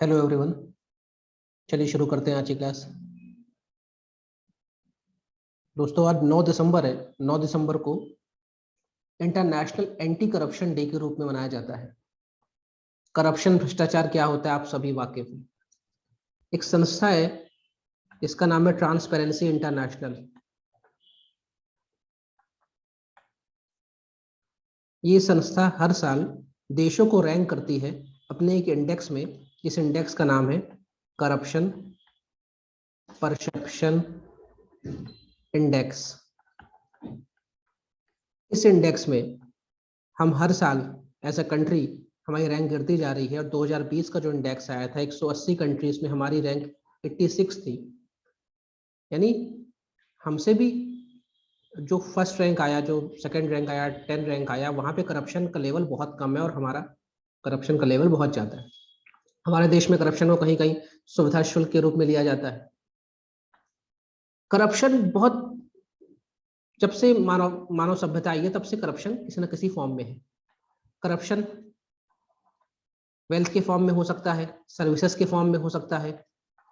Hello everyone. चलिए शुरू करते हैं आज की क्लास। दोस्तों आज 9 दिसंबर है। 9 दिसंबर को इंटरनेशनल एंटी करप्शन डे के रूप में मनाया जाता है। करप्शन भ्रष्टाचार क्या होता है आप सभी वाकिफ हैं। एक संस्था है, इसका नाम है ट्रांसपेरेंसी इंटरनेशनल। ये संस्था हर साल देशों को रैंक करती है अपने एक इंडेक्स में। इस इंडेक्स का नाम है करप्शन परसेप्शन इंडेक्स। इस इंडेक्स में हम हर साल एज अ कंट्री हमारी रैंक गिरती जा रही है और 2020 का जो इंडेक्स आया था 180 कंट्रीज में हमारी रैंक 86 थी। यानी हमसे भी जो फर्स्ट रैंक आया, जो सेकंड रैंक आया, 10 रैंक आया, वहां पे करप्शन का लेवल बहुत कम है और हमारा करप्शन का लेवल बहुत ज्यादा है। हमारे देश में करप्शन को कहीं कहीं सुविधा शुल्क के रूप में लिया जाता है। करप्शन बहुत, जब से मानव मानव सभ्यता आई है तब से करप्शन किसी न किसी फॉर्म में है। करप्शन वेल्थ के फॉर्म में हो सकता है, सर्विसेज के फॉर्म में हो सकता है,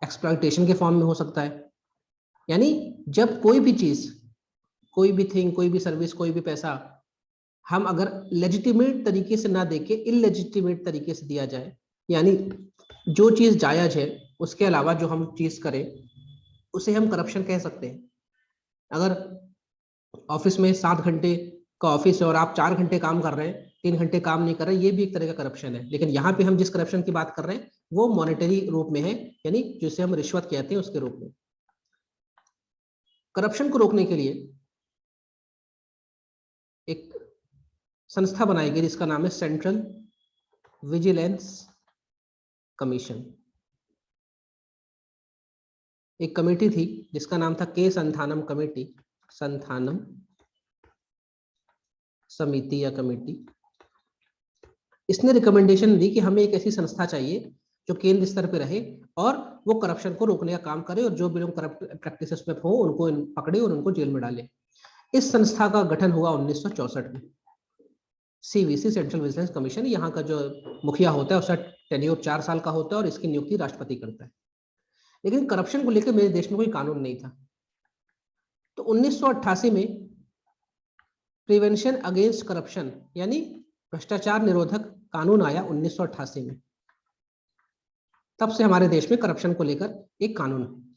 एक्सप्लॉयटेशन के फॉर्म में हो सकता है। यानी जब कोई भी चीज, कोई भी थिंग, कोई भी सर्विस, कोई भी पैसा हम अगर लेजिटिमेट तरीके से ना देके इलेजिटिमेट तरीके से दिया जाए, यानी जो चीज जायज है उसके अलावा जो हम चीज करें उसे हम करप्शन कह सकते हैं। अगर ऑफिस में 7 घंटे का ऑफिस है और आप 4 घंटे काम कर रहे हैं, 3 घंटे काम नहीं कर रहे, ये भी एक तरह का करप्शन है। लेकिन यहाँ पे हम जिस करप्शन की बात कर रहे हैं वो मॉनेटरी रूप में है, यानी जिसे हम रिश्वत कहते हैं उसके रूप में। करप्शन को रोकने के लिए एक संस्था बनाई गई जिसका नाम है सेंट्रल विजिलेंस कमीशन। एक कमेटी थी जिसका नाम था के संथानम कमेटी, संथानम समिति या कमेटी। इसने रिकमेंडेशन दी कि हमें एक ऐसी संस्था चाहिए जो केंद्र स्तर पे रहे और वो करप्शन को रोकने का काम करे और जो भी लोग करप्ट प्रैक्टिसेस में हो उनको पकड़े और उनको जेल में डाले। इस संस्था का गठन हुआ 1964 में। CVC, central vigilance commission. यहाँ का जो मुखिया होता है उसका टेन्योर 4 साल का होता है और इसकी नियुक्ति राष्ट्रपति करता है। लेकिन करप्शन को लेकर मेरे देश में कोई कानून नहीं था। तो 1988 में प्रिवेंशन अगेंस्ट करप्शन यानी भ्रष्टाचार निरोधक कानून आया 1988 में। तब से हमारे देश में करप्शन को लेकर एक कानून है।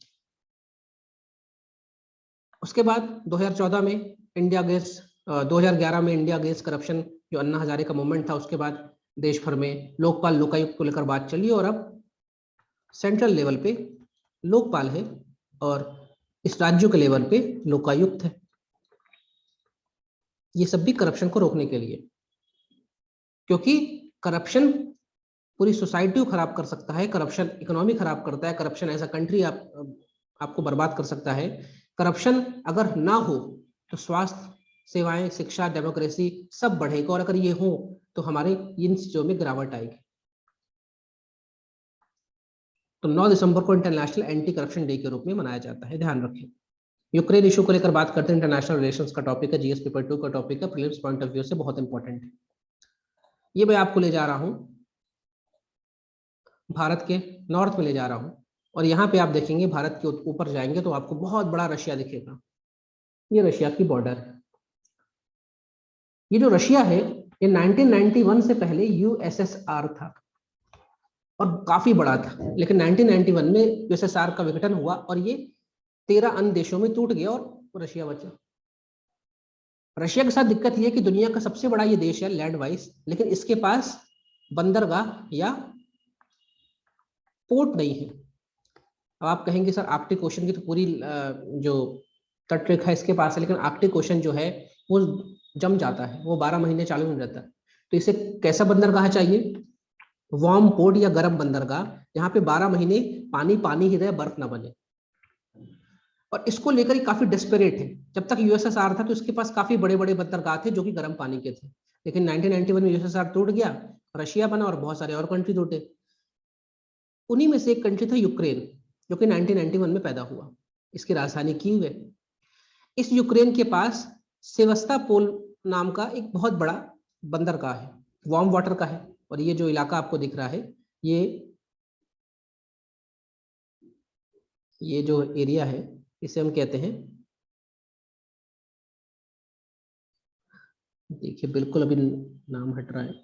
उसके बाद 2014 में इंडिया अगेंस्ट 2011 में इंडिया अगेंस्ट करप्शन जो अन्ना हजारे का मूवमेंट था, उसके बाद देश भर में लोकपाल लोकायुक्त को लेकर बात चली और अब सेंट्रल लेवल पे लोकपाल है और इस राज्यों के लेवल पे लोकायुक्त है। ये सब भी करप्शन को रोकने के लिए, क्योंकि करप्शन पूरी सोसाइटी को खराब कर सकता है, करप्शन इकोनॉमी खराब करता है, करप्शन एज अ कंट्री आपको बर्बाद कर सकता है। करप्शन अगर ना हो तो स्वास्थ्य सेवाएं, शिक्षा, डेमोक्रेसी सब बढ़ेगा और अगर ये हो तो हमारे इन चीजों में गिरावट आएगी। तो 9 दिसंबर को इंटरनेशनल एंटी करप्शन डे के रूप में मनाया जाता है, ध्यान रखें। यूक्रेन इशू को लेकर बात करते हैं। इंटरनेशनल रिलेशंस का टॉपिक है, जीएस पेपर 2 का टॉपिक है, प्रीलिम्स पॉइंट ऑफ व्यू से बहुत इंपॉर्टेंट है। ये मैं आपको ले जा रहा हूं, भारत के नॉर्थ में ले जा रहा हूं और यहाँ पे आप देखेंगे भारत के ऊपर जाएंगे तो आपको बहुत बड़ा रशिया दिखेगा। ये रशिया की बॉर्डर है। ये जो रशिया है ये 1991 से पहले यूएसएसआर था और काफी बड़ा था, लेकिन 1991 में यूएसएसआर का विघटन हुआ और ये 13 अन्य देशों में टूट गया और रशिया बचा। रशिया के साथ दिक्कत यह है कि दुनिया का सबसे बड़ा ये देश है लैंड वाइज, लेकिन इसके पास बंदरगाह या पोर्ट नहीं है। अब आप कहेंगे सर आर्कटिक ओशन की तो पूरी जो तटरेखा इसके पास है, लेकिन आर्कटिक ओशन जो है वो जम जाता है, वो 12 महीने चालू नहीं रहता। तो इसे कैसा बंदरगाह चाहिए? वार्म पोर्ट या गर्म बंदरगाह, जहाँ पे 12 महीने पानी पानी ही रहे, बर्फ ना बने। और इसको लेकर ही काफी डेस्परेट है। जब तक यूएसएसआर था तो इसके पास काफी बड़े बड़े बंदरगाह थे जो कि गर्म पानी के थे, लेकिन 1991 में यूएसएसआर टूट गया, रशिया बना और बहुत सारे और कंट्री टूटे। उन्हीं में से एक कंट्री था यूक्रेन, जो कि 1991 में पैदा हुआ। इसकी राजधानी कीव है। इस यूक्रेन के पास सेवस्टोपोल नाम का एक बहुत बड़ा बंदरगाह है, वार्म वाटर का है। और ये जो इलाका आपको दिख रहा है ये ये जो एरिया है इसे हम कहते हैं, देखिए बिल्कुल अभी नाम हट रहा है,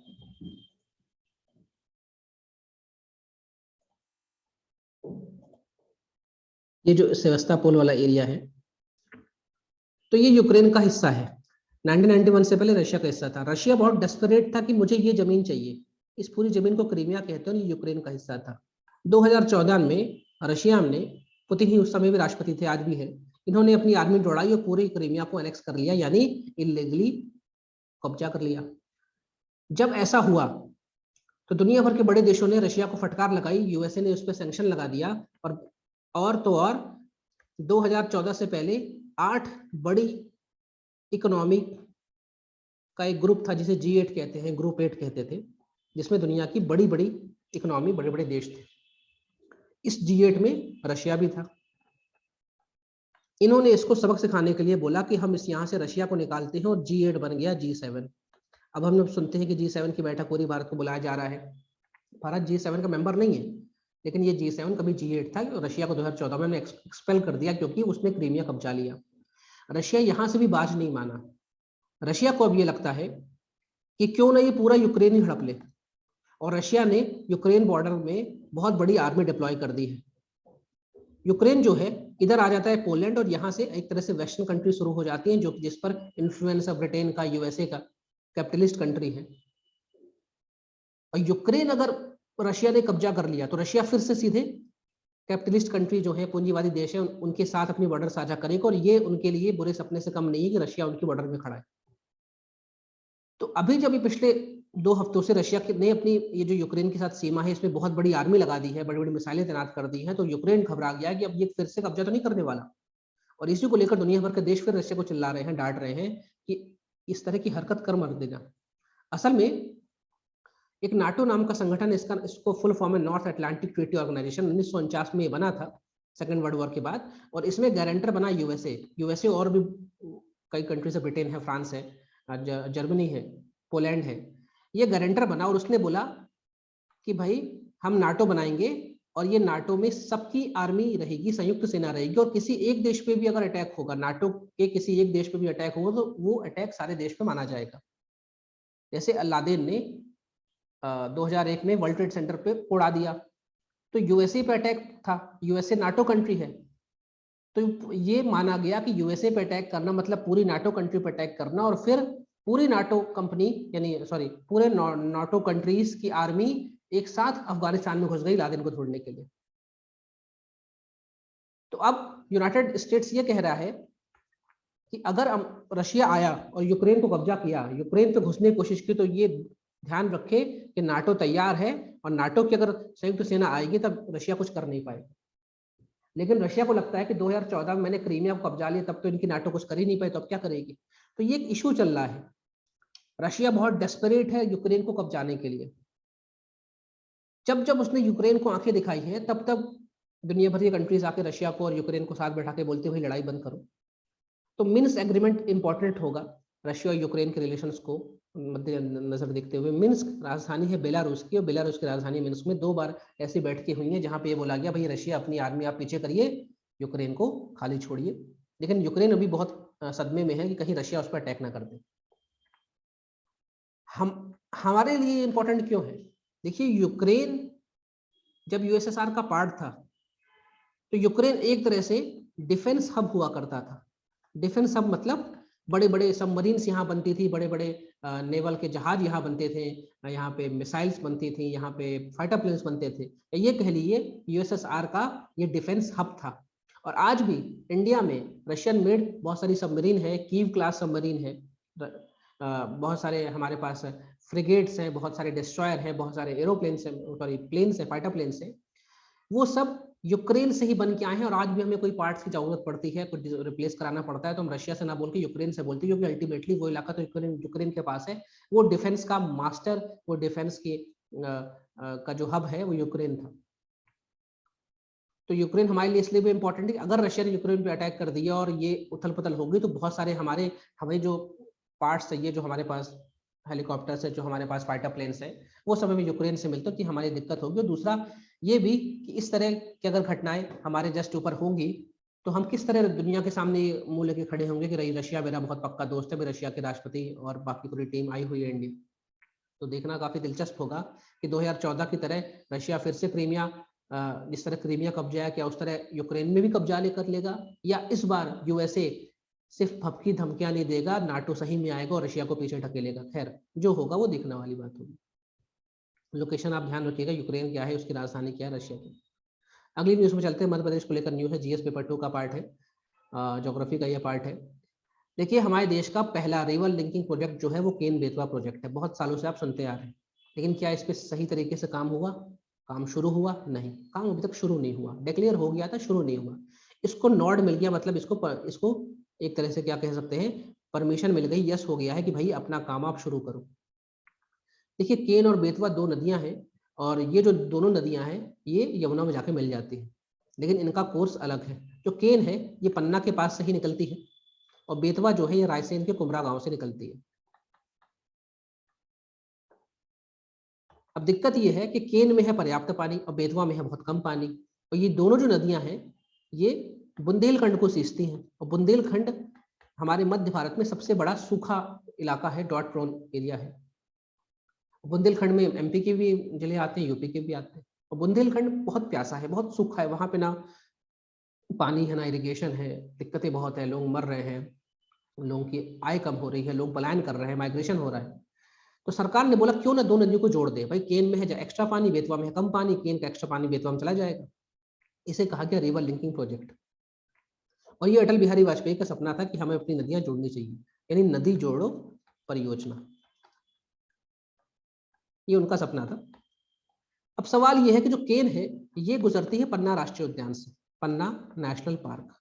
ये जो सेवास्तोपोल वाला एरिया है, तो ये यूक्रेन का हिस्सा है। 1991 से पहले रशिया का हिस्सा था। रशिया बहुत डेस्परेट था कि मुझे ये जमीन चाहिए, इस पूरी जमीन को क्रीमिया कहते हैं, ये यूक्रेन का हिस्सा था। 2014 में रशिया ने, पुतिन ही उस समय भी राष्ट्रपति थे, आज भी है, इन्होंने अपनी आर्मी दौड़ाई और पूरी क्रीमिया को एनेक्स कर लिया, यानी इलीगली कब्जा कर लिया। जब ऐसा हुआ तो दुनिया भर के बड़े देशों ने रशिया को फटकार लगाई, यूएसए ने उस पर सैंक्शन लगा दिया, और तो और 2014 से पहले 8 बड़ी इकोनॉमिक का एक ग्रुप था जिसे G8 कहते हैं, ग्रुप 8 कहते थे, जिसमें दुनिया की बड़ी बड़ी इकोनॉमी, बड़े बड़े देश थे। इस G8 में रशिया भी था। इन्होंने इसको सबक सिखाने के लिए बोला कि हम इस यहाँ से रशिया को निकालते हैं, और G8 बन गया G7। अब हम लोग सुनते हैं कि G7 की बैठक पूरी भारत को बुलाया जा रहा है। भारत G7 का मेंबर नहीं है, लेकिन ये G7 कभी G8 था। रशिया को 2014 में एक्सपेल कर दिया क्योंकि उसने क्रीमिया कब्जा लिया। रशिया यहां से भी बाज नहीं माना। रशिया को अब ये लगता है कि क्यों ना ये पूरा यूक्रेन ही हड़प ले, और रशिया ने यूक्रेन बॉर्डर में बहुत बड़ी आर्मी डिप्लॉय कर दी है। यूक्रेन जो है इधर आ जाता है पोलैंड, और यहाँ से एक तरह से वेस्टर्न कंट्री शुरू हो जाती हैं, जो जिस पर इन्फ्लुएंस है ब्रिटेन का, यूएसए का, कैपिटलिस्ट कंट्री है। और यूक्रेन अगर रशिया ने कब्जा कर लिया तो रशिया फिर से सीधे कैपिटलिस्ट कंट्री जो है, पूंजीवादी देश है, उनके साथ अपनी बॉर्डर साझा करेगा, और ये उनके लिए बुरे सपने से कम नहीं है कि रशिया उनकी बॉर्डर में खड़ा है। तो अभी जब पिछले 2 हफ्तों से रशिया ने अपनी ये जो यूक्रेन के साथ सीमा है, इसमें बहुत बड़ी आर्मी लगा दी है, बड़ी बड़ी मिसाइलें तैनात कर दी हैं, तो यूक्रेन घबरा गया कि अब ये फिर से कब्जा तो नहीं करने वाला। और इसी को लेकर दुनिया भर के देश फिर रशिया को चिल्ला रहे हैं, डांट रहे हैं कि इस तरह की हरकत कर मत देना। असल में एक नाटो नाम का संगठन, इसको फुल फॉर्म है नॉर्थ अटलांटिक ट्रीटी ऑर्गेनाइजेशन, 1949 में ये बना था, सेकेंड वर्ल्ड वॉर के बाद। और इसमें गारंटर बना यूएसए और भी कई कंट्रीज है, ब्रिटेन है, फ्रांस है, जर्मनी है, पोलैंड है। ये गारंटर बना और उसने बोला कि भाई हम नाटो बनाएंगे, और ये नाटो में सबकी आर्मी रहेगी, संयुक्त सेना रहेगी, और किसी एक देश पे भी अगर अटैक होगा, नाटो के किसी एक देश पे भी अटैक होगा, तो वो अटैक सारे देश पे माना जाएगा। जैसे अलादीन ने 2001 में वर्ल्ड ट्रेड सेंटर पे उड़ा दिया, तो यूएसए पे अटैक था, यूएसए नाटो कंट्री है, तो ये माना गया कि यूएसए पे अटैक करना मतलब पूरी नाटो कंट्री पे अटैक करना, और फिर पूरी नाटो कंपनी, यानी सॉरी पूरे नाटो कंट्रीज की आर्मी एक साथ अफगानिस्तान में घुस गई लादेन को ढूंढने के लिए। तो अब यूनाइटेड स्टेट्स ये कह रहा है कि अगर रशिया आया और यूक्रेन को कब्जा किया, यूक्रेन पे घुसने की कोशिश की, तो ये ध्यान रखे कि नाटो तैयार है, और नाटो की अगर संयुक्त सेना आएगी तब रशिया कुछ कर नहीं पाएगा। लेकिन रशिया को लगता है कि 2014 में मैंने क्रीमिया को कब्जा लिया, तब तो इनकी नाटो कुछ कर ही नहीं पाई, तो अब क्या करेगी। तो ये एक इशू चल रहा है। रशिया बहुत डेस्परेट है यूक्रेन को कब्जाने के लिए। जब जब उसने यूक्रेन को आंखें दिखाई हैं, तब तब दुनिया भर की कंट्रीज आके रशिया को और यूक्रेन को साथ बैठा के बोलते भाई लड़ाई बंद करो। तो मिन्स्क एग्रीमेंट इंपॉर्टेंट होगा रशिया और यूक्रेन के रिलेशंस को मद्देनजर देखते हुए। मिन्स्क राजधानी है बेलारूस की, और बेलारूस की राजधानी मिन्स्क में 2 बार ऐसी बैठकें हुई हैं जहां पे ये बोला गया भाई रशिया अपनी आर्मी आप पीछे करिए, यूक्रेन को खाली छोड़िए। लेकिन यूक्रेन अभी बहुत सदमे में है कि कहीं रशिया उस पर अटैक ना कर दे। हमारे लिए इंपॉर्टेंट क्यों है? देखिए, यूक्रेन जब यूएसएसआर का पार्ट था, तो यूक्रेन एक तरह से डिफेंस हब हुआ करता था। डिफेंस हब मतलब बड़े बड़े सबमरीन्स यहाँ बनती थी, बड़े बड़े नेवल के जहाज यहाँ बनते थे, यहाँ पे मिसाइल्स बनती थी, यहाँ पे फाइटर प्लेन्स बनते थे। ये कह लीजिए यूएसएसआर का ये डिफेंस हब था। और आज भी इंडिया में रशियन मेड बहुत सारी सबमरीन है, कीव क्लास सबमरीन है, बहुत सारे हमारे पास फ्रिगेट्स हैं, बहुत सारे डिस्ट्रॉयर हैं, बहुत सारे एरोप्लेन्स हैं, सॉरी प्लेन्स हैं, फाइटर प्लेन्स हैं। वो सब यूक्रेन से ही बन के आए हैं। और आज भी हमें कोई पार्ट्स की जरूरत पड़ती है, कुछ रिप्लेस कराना पड़ता है, तो हम रशिया से ना बोल के यूक्रेन से बोलते हैं, क्योंकि अल्टीमेटली वो इलाका तो यूक्रेन के पास है। वो डिफेंस का मास्टर, वो डिफेंस के का जो हब है वो यूक्रेन था। तो यूक्रेन हमारे लिए इसलिए भी इंपॉर्टेंट है कि अगर रशिया ने यूक्रेन पे अटैक कर दिया और ये उथल पुथल होगी, तो बहुत सारे हमें जो पार्ट्स चाहिए, जो हमारे पास हेलीकॉप्टर से, जो हमारे पास फाइटर प्लेन्स है, वो सब हमें यूक्रेन से मिलते कि हमारी दिक्कत होगी। और दूसरा ये भी कि इस तरह की अगर घटनाएं हमारे जस्ट ऊपर होंगी तो हम किस तरह दुनिया के सामने मुंह लेके खड़े होंगे कि रशिया मेरा बहुत पक्का दोस्त है, मैं रशिया के राष्ट्रपति और बाकी पूरी टीम आई हुई है इंडिया। तो देखना काफी दिलचस्प होगा कि 2014 की तरह रशिया फिर से क्रीमिया, जिस तरह क्रीमिया कब्जा है, क्या उस तरह यूक्रेन में भी कब्जा लेकर लेगा, या इस बार यूएसए सिर्फ भपकी धमकियां नहीं देगा, नाटो सही में आएगा और रशिया को पीछे ढकेलेगा। खैर जो होगा वो देखने वाली बात होगी। लोकेशन आप ध्यान रखिएगा, यूक्रेन क्या है, उसकी राजधानी क्या है, रशिया की। अगली न्यूज में चलते हैं, मध्य प्रदेश को लेकर न्यूज है, जीएस पेपर 2 का पार्ट है, ज्योग्राफी का ये पार्ट है। देखिए हमारे देश का पहला रिवर लिंकिंग प्रोजेक्ट जो है वो केन बेतवा प्रोजेक्ट है। बहुत सालों से आप सुनते आ रहे हैं, लेकिन क्या इस पे सही तरीके से काम हुआ, काम शुरू हुआ? नहीं, काम अभी तक शुरू नहीं हुआ। डिक्लेयर हो गया था, शुरू नहीं हुआ। इसको नॉड मिल गया, मतलब इसको एक तरह से क्या कह सकते हैं, परमिशन मिल गई, यस हो गया है कि भाई अपना काम आप शुरू करो। देखिए केन और बेतवा दो नदियां हैं, और ये जो दोनों नदियां हैं ये यमुना में जाके मिल जाती हैं, लेकिन इनका कोर्स अलग है। जो केन है ये पन्ना के पास से ही निकलती है, और बेतवा जो है ये रायसेन के कुमरा गांव से निकलती है। अब दिक्कत ये है कि केन में है पर्याप्त पानी और बेतवा में है बहुत कम पानी, और ये दोनों जो नदियां हैं ये बुंदेलखंड को सींचती हैं, और बुंदेलखंड हमारे मध्य भारत में सबसे बड़ा सूखा इलाका है, डॉट प्रोन एरिया है। बुंदेलखंड में एमपी के भी जिले आते हैं, यूपी के भी आते हैं, और बुंदेलखंड बहुत प्यासा है, बहुत सूखा है, वहां पे ना पानी है ना इरिगेशन है, दिक्कतें बहुत है, लोग मर रहे हैं, लोगों की आय कम हो रही है, लोग पलायन कर रहे हैं, माइग्रेशन हो रहा है। तो सरकार ने बोला क्यों ना दो नदियों को जोड़ दे, भाई केन में है एक्स्ट्रा पानी, बेतवा में है कम पानी, केन का एक्स्ट्रा पानी बेतवा में चला जाएगा। इसे कहा गया रिवर लिंकिंग प्रोजेक्ट। और ये अटल बिहारी वाजपेयी का सपना था कि हमें अपनी नदियां जोड़नी चाहिए, यानी नदी जोड़ो परियोजना, ये उनका सपना था। अब सवाल ये है कि जो केन है ये गुजरती है पन्ना राष्ट्रीय उद्यान से, पन्ना नेशनल पार्क।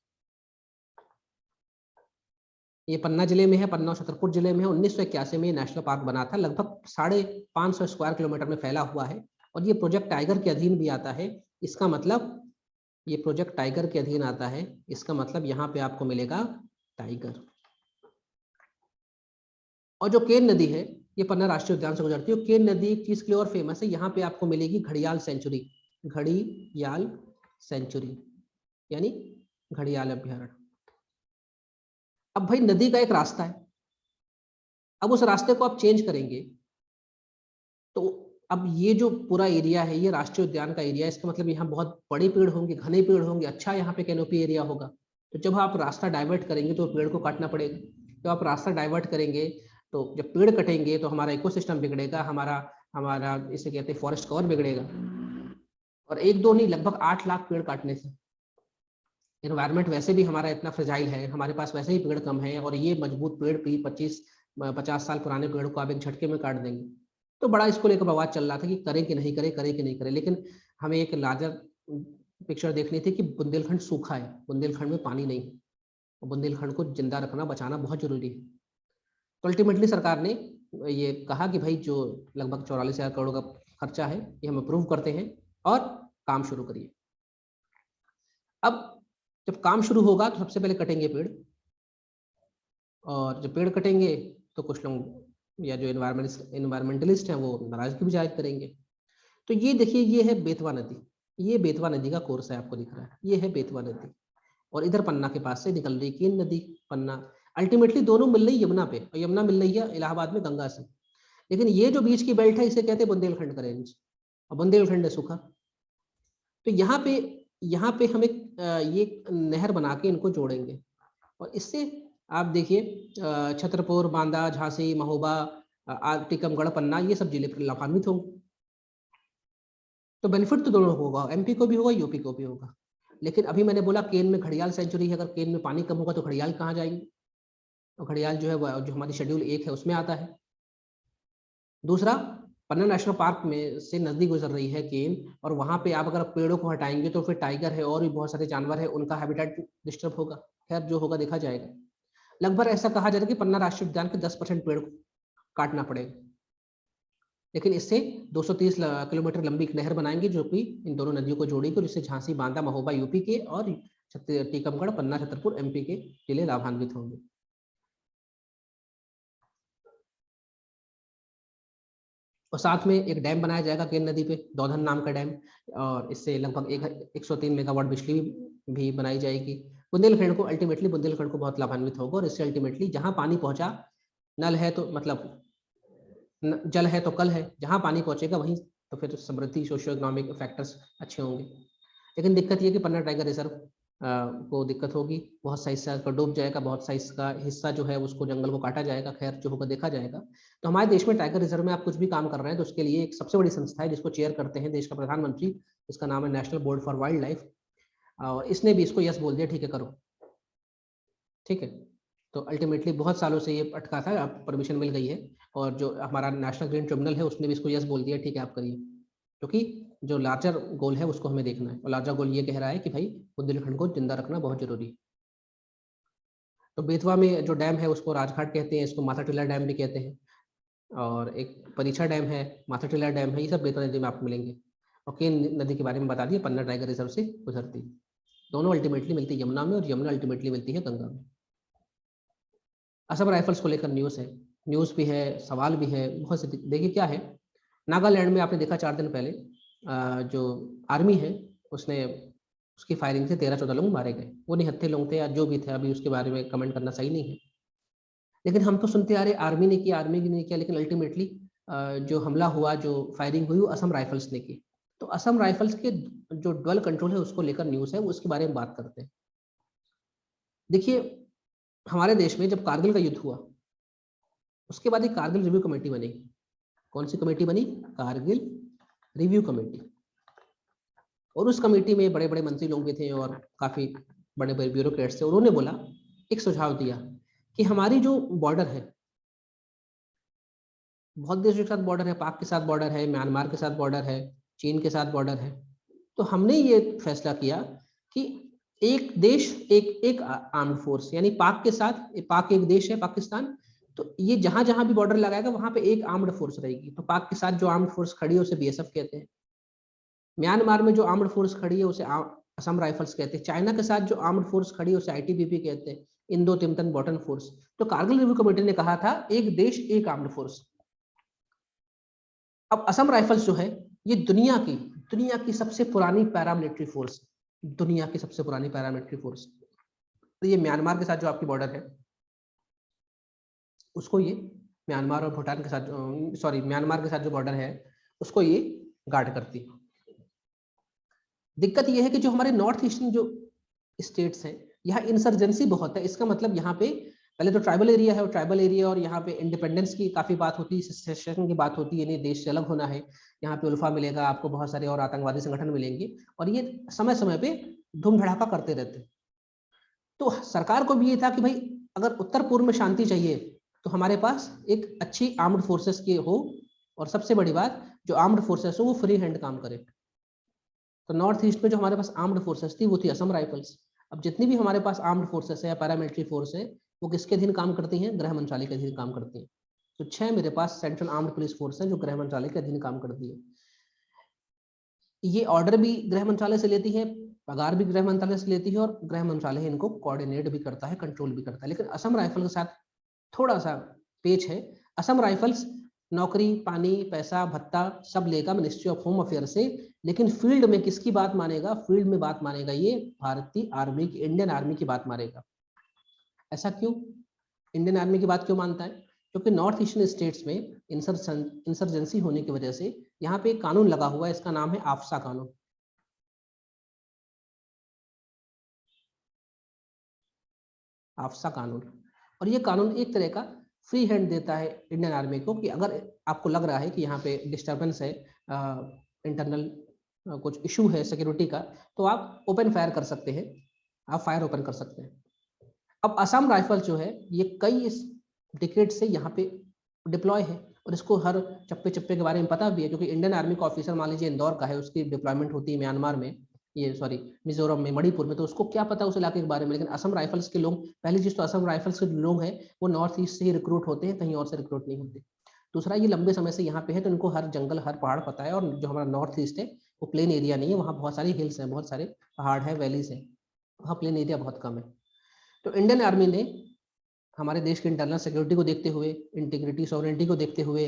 ये पन्ना जिले में है, पन्ना और छतरपुर जिले में है। 1981 में ये नेशनल पार्क बना था, लगभग 550 स्क्वायर किलोमीटर में फैला हुआ है, और ये प्रोजेक्ट टाइगर के अधीन भी आता है। इसका मतलब ये प्रोजेक्ट टाइगर के अधीन आता है, इसका मतलब यहाँ पे आपको मिलेगा टाइगर। और जो केन नदी है ये पन्ना राष्ट्रीय उद्यान से गुजरती है। केन नदी एक चीज के लिए और फेमस है, यहाँ पे आपको मिलेगी घड़ियाल सेंचुरी, घड़ियाल सेंचुरी यानी घड़ियाल अभ्यारण्य। अब भाई नदी का एक रास्ता है, अब उस रास्ते को आप चेंज करेंगे तो अब ये जो पूरा एरिया है ये राष्ट्रीय उद्यान का एरिया है, इसका मतलब यहाँ बहुत बड़े पेड़ होंगे, घने पेड़ होंगे, अच्छा यहाँ पे कैनोपी एरिया होगा। तो जब आप रास्ता डाइवर्ट करेंगे तो पेड़ को काटना पड़ेगा। जब आप रास्ता डाइवर्ट करेंगे तो जब पेड़ कटेंगे तो हमारा इकोसिस्टम बिगड़ेगा, हमारा हमारा इसे कहते हैं फॉरेस्ट कवर बिगड़ेगा। और एक दो नहीं, लगभग 8 लाख पेड़ काटने से एनवायरमेंट वैसे भी हमारा इतना फ्रेजाइल है, हमारे पास वैसे ही पेड़ कम है, और ये मजबूत पेड़ भी 50 साल पुराने पेड़ को आप एक झटके में काट देंगे। तो बड़ा इसको लेकर बवाद चल रहा था कि करें कि नहीं करें, करें कि नहीं करें। लेकिन हमें एक लार्जर पिक्चर देखनी थी कि बुंदेलखंड सूखा है, बुंदेलखंड में पानी नहीं है, और बुंदेलखंड को जिंदा रखना बचाना बहुत जरूरी है। तो अल्टीमेटली सरकार ने ये कहा कि भाई जो लगभग 44,000 करोड़ का खर्चा है ये हम अप्रूव करते हैं और काम शुरू करिए। अब जब काम शुरू होगा तो सबसे पहले कटेंगे पेड़, और जब पेड़ कटेंगे तो कुछ लोग या जो इन्वायरमेंटलिस्ट हैं वो नाराजगी भी जाहिर करेंगे। तो ये देखिए ये है बेतवा नदी, ये बेतवा नदी का कोर्स है, आपको दिख रहा है ये है बेतवा नदी, और इधर पन्ना के पास से निकल रही केन नदी, पन्ना। अल्टीमेटली दोनों मिल रही यमुना पे, और यमुना मिल रही है इलाहाबाद में गंगा से। लेकिन ये जो बीच की बेल्ट है इसे कहते हैं बुंदेलखंड का रेंज, और बुंदेलखंड है सूखा। तो यहाँ पे हम एक ये नहर बना के इनको जोड़ेंगे, और इससे आप देखिए छतरपुर, बांदा, झांसी, महोबा, टीकमगढ़, पन्ना ये सब जिले लाभान्वित होंगे। तो बेनिफिट तो दोनों होगा, एमपी को भी होगा, यूपी को भी होगा। लेकिन अभी मैंने बोला केन में घड़ियाल सेंचुरी है, अगर केन में पानी कम होगा तो घड़ियाल कहाँ जाएंगे? और घड़ियाल जो है जो हमारी शेड्यूल 1 है उसमें आता है। दूसरा, पन्ना नेशनल पार्क में से नदी गुजर रही है केन, और वहां पे आप अगर पेड़ों को हटाएंगे तो फिर टाइगर है और भी बहुत सारे जानवर है, उनका हैबिटेट डिस्टर्ब होगा। खैर जो होगा देखा जाएगा। लगभग ऐसा कहा जाता है कि पन्ना राष्ट्रीय उद्यान के 10% पेड़ को काटना पड़ेगा, लेकिन इससे 230 किलोमीटर लंबी एक नहर बनाएंगे जो कि इन दोनों नदियों को जोड़ेगी, और इससे झांसी, बांदा, महोबा यूपी के और टीकमगढ़, पन्ना, छतरपुर एमपी के जिले लाभान्वित होंगे। और साथ में एक डैम बनाया जाएगा केन नदी पे, दौधन नाम का डैम, और इससे लगभग 103 मेगावाट बिजली भी बनाई जाएगी। बुंदेलखंड को अल्टीमेटली बुंदेलखंड को बहुत लाभान्वित होगा, और इससे अल्टीमेटली जहां पानी पहुंचा, नल है तो मतलब जल है तो कल है, जहां पानी पहुंचेगा वहीं तो फिर समृद्धि, सोशियो इकोनॉमिक फैक्टर्स अच्छे होंगे। लेकिन दिक्कत ये कि पन्ना टाइगर रिजर्व को दिक्कत होगी, बहुत सा हिस्सा का डूब जाएगा, बहुत सा इसका हिस्सा जो है उसको जंगल को काटा जाएगा, खैर जो होगा देखा जाएगा। तो हमारे देश में टाइगर रिजर्व में आप कुछ भी काम कर रहे हैं तो उसके लिए एक सबसे बड़ी संस्था है जिसको चेयर करते हैं देश का प्रधानमंत्री, इसका नाम है national board for wild life, और इसने भी इसको यस बोल दिया, ठीक है करो, ठीक है। तो अल्टीमेटली बहुत सालों से ये अटका था, अब परमिशन मिल गई है, और जो हमारा नेशनल ग्रीन ट्रिब्यूनल है उसने भी इसको यस बोल दिया, ठीक है आप करिए, क्योंकि जो लार्जर गोल है उसको हमें देखना है, और लार्जर गोल ये कह रहा है कि भाई बुंदेलखंड को जिंदा रखना बहुत जरूरी है। तो बेतवा में जो डैम है उसको राजघाट कहते हैं, इसको माथा टीला डैम भी कहते हैं, और एक परीक्षा डैम है, माथा टीला डैम है, ये सब बेतवा नदी में आपको मिलेंगे। और केन नदी के बारे में बता दिया, पन्ना टाइगर रिजर्व से गुजरती, दोनों अल्टीमेटली मिलती है यमुना में, और यमुना अल्टीमेटली मिलती है गंगा में। असम राइफल्स को लेकर न्यूज़ है, न्यूज़ भी है, सवाल भी है, बहुत से। देखिए क्या है, नागालैंड में आपने देखा 4 दिन पहले जो आर्मी है उसने, उसकी फायरिंग से 13-14 लोग मारे गए, वो निहत्थे लोग थे या जो भी थे, अभी उसके बारे में कमेंट करना सही नहीं है। लेकिन हम तो सुनते आ रहे आर्मी ने किया, आर्मी ने किया, लेकिन अल्टीमेटली जो हमला हुआ, जो फायरिंग हुई वो असम राइफल्स ने की। तो असम राइफल्स के जो ड्वेल कंट्रोल है उसको लेकर न्यूज़ है, वो उसके बारे में बात करते हैं। देखिए हमारे देश में जब कारगिल का युद्ध हुआ उसके बाद एक कारगिल रिव्यू कमेटी बनी। कौन सी कमेटी बनी? Kargil review committee. और उस कमेटी में बड़े बड़े मंत्री लोग भी थे और काफी बड़े बड़े ब्यूरोक्रेट्स थे। उन्होंने बोला, एक सुझाव दिया कि हमारी जो बॉर्डर है, बहुत देशों के साथ बॉर्डर है, पाक के साथ बॉर्डर है, म्यांमार के साथ बॉर्डर है, चीन के साथ बॉर्डर है। तो हमने ये फैसला किया कि एक देश एक आर्म्ड फोर्स, यानी पाक के साथ, पाक एक देश है पाकिस्तान, तो ये जहां जहां भी बॉर्डर लगाएगा वहां पे एक आर्म्ड फोर्स रहेगी। तो पाक के साथ जो आर्म्ड फोर्स खड़ी है उसे बीएसएफ कहते हैं। म्यांमार में जो आर्म्ड फोर्स खड़ी है उसे असम राइफल्स कहते हैं। चाइना के साथ जो आर्म्ड फोर्स खड़ी है उसे आईटीबीपी कहते हैं, इंडो तिब्बतन बॉटन फोर्स। तो कारगिल रिव्यू कमेटी ने कहा था एक देश एक आर्म्ड फोर्स। अब असम राइफल्स जो है ये दुनिया की सबसे पुरानी पैरामिलिट्री फोर्स, दुनिया की सबसे पुरानी पैरामिलिट्री फोर्स। तो ये म्यांमार के साथ जो आपकी बॉर्डर है उसको ये, म्यांमार और भूटान के साथ, सॉरी म्यांमार के साथ जो बॉर्डर है उसको ये गार्ड करती है। दिक्कत ये है कि जो हमारे नॉर्थ ईस्टर्न जो स्टेट्स हैं यहाँ इंसर्जेंसी बहुत है। इसका मतलब यहाँ पे पहले तो ट्राइबल एरिया है, और ट्राइबल एरिया, और यहाँ पे इंडिपेंडेंस की काफी बात होती है, सेसेशन की बात होती है, यानी देश से अलग होना है। यहाँ पे उल्फा मिलेगा आपको, बहुत सारे और आतंकवादी संगठन मिलेंगे, और ये समय समय पे धूम धड़ाका करते रहते। तो सरकार को भी ये था कि भाई अगर उत्तर पूर्व में शांति चाहिए तो हमारे पास एक अच्छी आर्म्ड फोर्सेस की हो, और सबसे बड़ी बात जो आर्म्ड फोर्सेस हो वो फ्री हैंड काम करे। तो नॉर्थ ईस्ट में जो हमारे पास आर्म्ड फोर्सेस थी वो थी असम राइफल्स। अब जितनी भी हमारे पास आर्म्ड फोर्सेस है या पैरामिलिट्री फोर्स है वो किसके अधीन काम करती हैं? गृह मंत्रालय के अधीन काम करती हैं। तो 6 मेरे पास सेंट्रल आर्म्ड पुलिस फोर्स है जो गृह मंत्रालय के अधीन काम करती है। ये ऑर्डर भी गृह मंत्रालय से लेती है, पगार भी गृह मंत्रालय से लेती है, और गृह मंत्रालय इनको कोऑर्डिनेट भी करता है, कंट्रोल भी करता है। लेकिन असम राइफल के साथ थोड़ा सा पेच है। असम राइफल्स नौकरी, पानी, पैसा, भत्ता सब लेगा मिनिस्ट्री ऑफ होम अफेयर से, लेकिन फील्ड में किसकी बात मानेगा? फील्ड में बात मानेगा ये भारतीय आर्मी की, इंडियन आर्मी की बात मानेगा। ऐसा क्यों? इंडियन आर्मी की बात क्यों मानता है? क्योंकि नॉर्थ ईस्टर्न स्टेट्स में इंसर्जेंसी होने की वजह से यहाँ पे एक कानून लगा हुआ है, इसका नाम है आफ्सा कानून। आफ्सा कानून, और ये कानून एक तरह का फ्री हैंड देता है इंडियन आर्मी को कि अगर आपको लग रहा है कि यहाँ पे डिस्टर्बेंस है, इंटरनल कुछ इशू है सिक्योरिटी का, तो आप ओपन फायर कर सकते हैं, आप फायर ओपन कर सकते हैं। अब असम राइफल जो है ये कई डिकेड से यहाँ पे डिप्लॉय है, और इसको हर चप्पे चप्पे के बारे में पता भी है, क्योंकि इंडियन आर्मी का ऑफिसर मान लीजिए इंदौर का है, उसकी डिप्लॉयमेंट होती है म्यांमार में, ये सॉरी मिजोरम में, मणिपुर में, तो उसको क्या पता उस इलाके के बारे में। लेकिन असम राइफल्स के लोग, पहली चीज तो असम राइफल्स के लोग हैं वो नॉर्थ ईस्ट से ही रिक्रूट होते हैं, कहीं और से रिक्रूट नहीं होते। दूसरा, ये लंबे समय से यहाँ पे है तो इनको हर जंगल हर पहाड़ पता है, और जो हमारा नॉर्थ ईस्ट है वो प्लेन एरिया नहीं है, वहाँ बहुत सारी हिल्स हैं, बहुत सारे पहाड़ है, वैलीज है, वहाँ प्लेन एरिया बहुत कम है। तो इंडियन आर्मी ने हमारे देश के इंटरनल सिक्योरिटी को देखते हुए, इंटीग्रिटी सॉवरेनिटी को देखते हुए,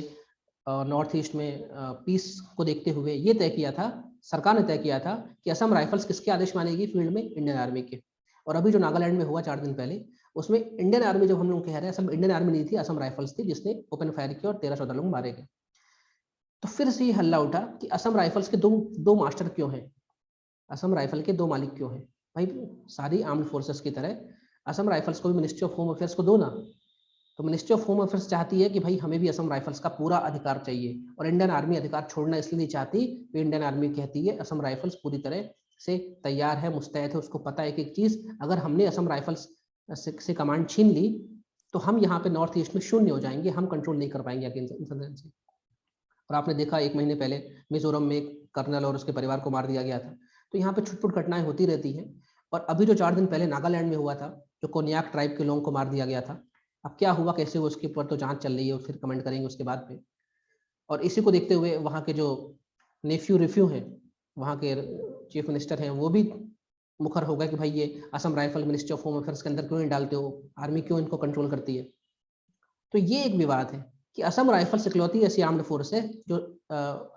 नॉर्थ ईस्ट में पीस को देखते हुए ये तय किया था, सरकार ने तय किया था कि असम राइफल्स किसके आदेश मानेगी फील्ड में, इंडियन आर्मी के। और अभी जो नागालैंड में हुआ 4 दिन पहले, उसमें इंडियन आर्मी, जब हम लोग कह रहे हैं, असल इंडियन आर्मी नहीं थी, असम राइफल्स थी, जिसने ओपन फायर किया और 13-14 लोग मारे गए। तो फिर से ये हल्ला उठा कि असम राइफल्स के दो मास्टर क्यों हैं, असम राइफल के 2 मालिक क्यों हैं। भाई सारी आर्म्ड फोर्सेस की तरह असम राइफल्स को भी मिनिस्ट्री ऑफ होम अफेयर्स को दो ना। तो मिनिस्ट्री ऑफ होम अफेयर्स चाहती है कि भाई हमें भी असम राइफल्स का पूरा अधिकार चाहिए, और इंडियन आर्मी अधिकार छोड़ना इसलिए नहीं चाहती, तो इंडियन आर्मी कहती है असम राइफल्स पूरी तरह से तैयार है, मुस्तैद है, उसको पता है एक एक चीज, अगर हमने असम राइफल्स से कमांड छीन ली तो हम यहाँ पे नॉर्थ ईस्ट में शून्य हो जाएंगे, हम कंट्रोल नहीं कर पाएंगे इंसर्जेंसी। और आपने देखा 1 महीने पहले मिजोरम में एक कर्नल और उसके परिवार को मार दिया गया था। तो यहाँ पे छुटपुट घटनाएं होती रहती हैं। और अभी जो 4 दिन पहले नागालैंड में हुआ था, जो कोन्याक ट्राइब के लोगों को मार दिया गया था, अब क्या हुआ कैसे हुआ उसके ऊपर तो जांच चल रही है, फिर कमेंट करेंगे उसके बाद पे। और इसी को देखते हुए वहाँ के जो नेफ्यू रिफ्यू हैं, वहाँ के चीफ मिनिस्टर हैं, वो भी मुखर हो गए कि भाई ये Assam rifle ministry of home affairs के अंदर क्यों नहीं डालते हो, आर्मी क्यों इनको कंट्रोल करती है। तो ये एक विवाद है कि असम राइफल्स इकलौती ऐसी आर्म्ड फोर्स है जो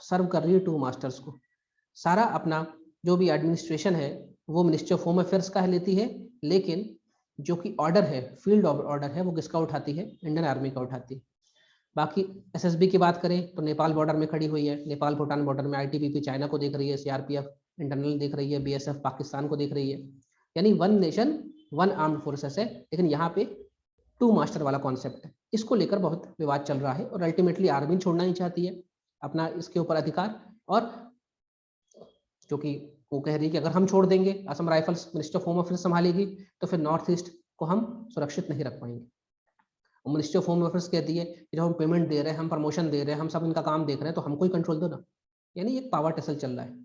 सर्व कर रही है 2 मास्टर्स को। सारा अपना जो भी एडमिनिस्ट्रेशन है वो मिनिस्ट्री ऑफ होम अफेयर्स का लेती है, लेकिन जो कि ऑर्डर है, फील्ड ऑर्डर है, वो किसका उठाती है, इंडियन आर्मी का उठाती है। बाकी एसएसबी की बात करें तो नेपाल बॉर्डर में खड़ी हुई है, नेपाल भूटान बॉर्डर में आईटीबीपी चाइना को देख रही है, सीआरपीएफ इंटरनल देख रही है, बीएसएफ पाकिस्तान को देख रही है। यानी 1 नेशन 1 आर्म्ड फोर्सेस है, लेकिन यहाँ पे 2 मास्टर वाला कॉन्सेप्ट है। इसको लेकर बहुत विवाद चल रहा है, और अल्टीमेटली आर्मी छोड़ना नहीं चाहती है अपना इसके ऊपर अधिकार, और जो कि वो कह रही है कि अगर हम छोड़ देंगे, Assam rifles ministry of home affairs संभालेगी, तो फिर नॉर्थ ईस्ट को हम सुरक्षित नहीं रख पाएंगे। मिनिस्ट्री ऑफ होम अफेयर्स कहती है कि जब हम पेमेंट दे रहे हैं, हम प्रमोशन दे रहे हैं, हम सब इनका काम देख रहे हैं, तो हमको ही कंट्रोल दो ना। यानी एक पावर टेसल चल रहा है।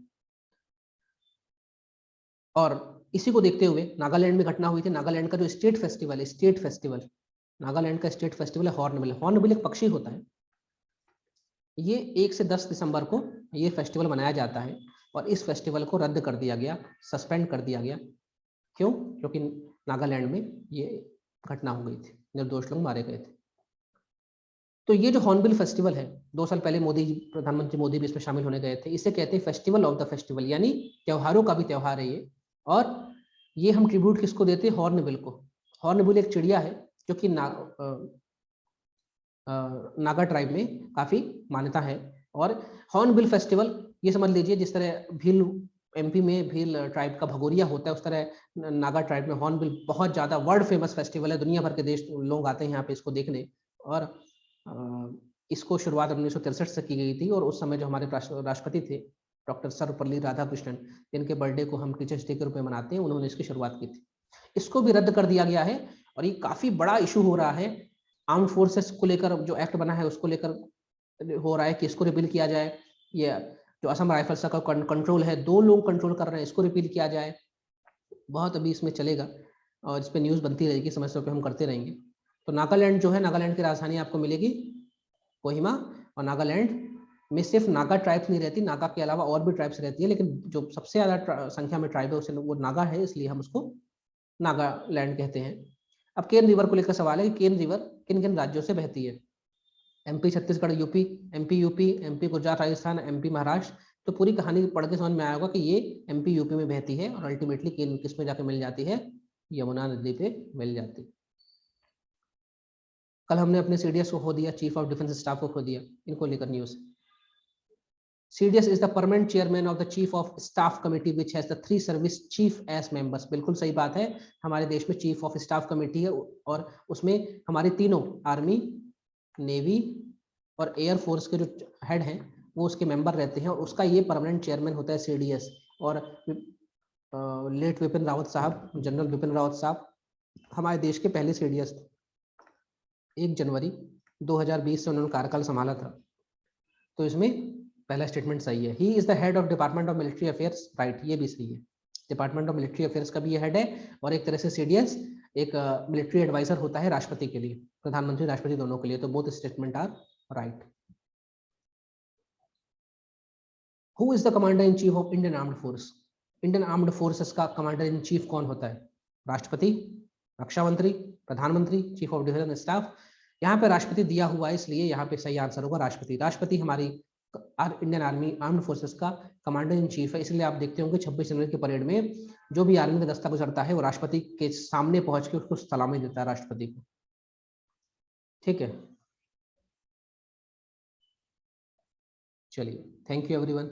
और इसी को देखते हुए नागालैंड में घटना हुई थी। नागालैंड का जो स्टेट फेस्टिवल, नागालैंड का स्टेट फेस्टिवल है हॉर्नबिल। हॉर्नबिल एक पक्षी होता है। ये 1 से 10 दिसंबर को ये फेस्टिवल मनाया जाता है, और इस फेस्टिवल को रद्द कर दिया गया, सस्पेंड कर दिया गया। क्यों? क्योंकि नागालैंड में ये घटना हो गई थी, निर्दोष लोग मारे गए थे। तो ये जो हॉर्नबिल फेस्टिवल है, 2 साल पहले प्रधानमंत्री मोदी भी इसमें शामिल होने गए थे। इसे कहते हैं फेस्टिवल ऑफ द फेस्टिवल, यानी त्योहारों का भी त्योहार है ये। और ये हम ट्रिब्यूट किसको देते हैं? हॉर्नबिल को। हॉर्नबिल एक चिड़िया है जो कि नागा ट्राइब में काफी मान्यता है। और हॉर्नबिल फेस्टिवल ये समझ लीजिए, जिस तरह भील एमपी में भील ट्राइब का भगोरिया होता है, उस तरह नागा ट्राइब में हॉर्नबिल बहुत ज्यादा वर्ल्ड फेमस फेस्टिवल है। दुनिया भर के देश लोग आते हैं यहाँ पे इसको देखने। और इसको शुरुआत 1963 से की गई थी, और उस समय जो हमारे राष्ट्रपति थे डॉक्टर सर्वपल्ली राधाकृष्णन, जिनके बर्थडे को हम टीचर्स डे के रूप में मनाते हैं, उन्होंने इसकी शुरुआत की थी। इसको भी रद्द कर दिया गया है, और ये काफी बड़ा इशू हो रहा है। आर्म फोर्सेस को लेकर जो एक्ट बना है उसको लेकर हो रहा है कि इसको रिपील किया जाए। ये जो असम राइफल्स का कंट्रोल है, 2 लोग कंट्रोल कर रहे हैं, इसको रिपील किया जाए। बहुत अभी इसमें चलेगा, और इस पर न्यूज़ बनती रहेगी, समय समय पे हम करते रहेंगे। तो नागालैंड जो है, नागालैंड की राजधानी आपको मिलेगी कोहिमा। और नागालैंड में सिर्फ नागा ट्राइब्स नहीं रहती, नागा के अलावा और भी ट्राइब्स रहती है, लेकिन जो सबसे ज्यादा संख्या में ट्राइब है उसे वो नागा है, इसलिए हम उसको नागालैंड कहते हैं। अब केन रिवर को लेकर सवाल है कि केन रिवर किन किन राज्यों से बहती है? MP Chhattisgarh UP, MP Gujarat Rajasthan, MP Maharashtra. तो पूरी कहानी पढ़ के समझ में आया होगा कि ये एमपी यूपी में बहती है, और अल्टीमेटली केन किस में जाके मिल जाती है? यमुना नदी पे मिल जाती है। कल हमने अपने सीडीएस को खो दिया, चीफ ऑफ डिफेंस स्टाफ को खो दिया, इनको लेकर news. CDS is the permanent chairman of the chief of staff committee which has the 3 service chief as members। बिल्कुल सही बात है, हमारे देश में चीफ ऑफ स्टाफ कमेटी है, और उसमें हमारी तीनों आर्मी, नेवी और एयर फोर्स के जो हेड हैं वो उसके मेंबर रहते हैं, और उसका ये परमानेंट चेयरमैन होता है CDS। और लेट विपिन रावत साहब, जनरल विपिन रावत साहब हमारे देश के पहले CDS थे। 1 जनवरी 2020 से उन्होंने कार्यकाल संभाला था। तो इसमें पहला स्टेटमेंट सही है। He is the head of department of military affairs, right, ये भी सही है। डिपार्टमेंट ऑफ मिलिट्री अफेयर्स का भी ये हेड है, और एक तरह से CDS एक मिलिट्री एडवाइजर होता है राष्ट्रपति के लिए, प्रधानमंत्री राष्ट्रपति दोनों के लिए। तो both statement are right. Who is the commander in chief of Indian armed force? Indian armed forces का कमांडर इन चीफ कौन होता है? राष्ट्रपति, रक्षा मंत्री, प्रधानमंत्री, चीफ ऑफ डिफेंस स्टाफ। यहाँ पे राष्ट्रपति दिया हुआ है, इसलिए यहाँ पे सही आंसर होगा राष्ट्रपति। राष्ट्रपति हमारी इंडियन आर्मी आर्म्ड फोर्सेस का कमांडर इन चीफ है, इसलिए आप देखते होंगे 26 जनवरी की परेड में जो भी आर्मी का दस्ता गुजरता है वो राष्ट्रपति के सामने पहुंच के उसको सलामी देता है राष्ट्रपति को। ठीक है, चलिए, थैंक यू एवरीवन।